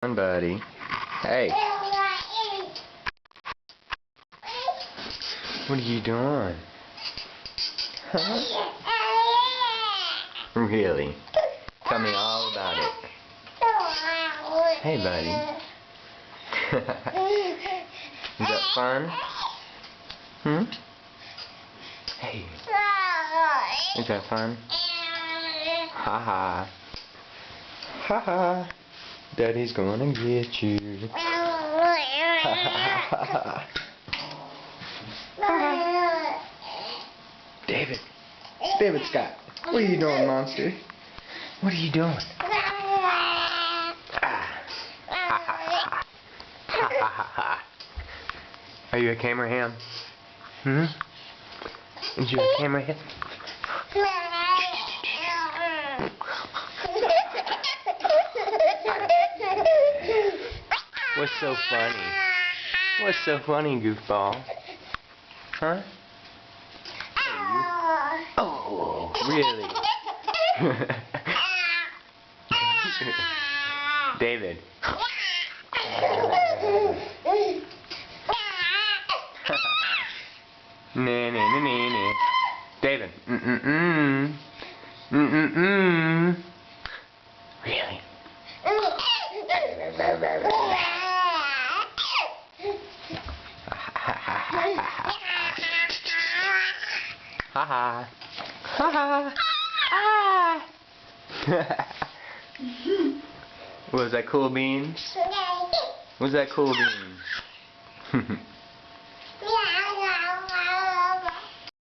on, buddy. Hey. What are you doing? Huh? Really? Tell me all about it. Hey, buddy. Is that fun? Hmm? Hey. Is that fun? Ha ha. Ha ha. Daddy's gonna get you. Ha ha ha. David. David Scott. What are you doing, monster? What are you doing? Are you a camera ham? Hmm? Is you a camera ham? What's so funny? What's so funny, goofball? Huh? Oh, really? David. Nah, nah, nah, nah, nah. David. Mm-mm-mm. Mm-mm-mm. Really? Ha ha. Ha ha. Ah. Was that cool beans? Was that cool beans?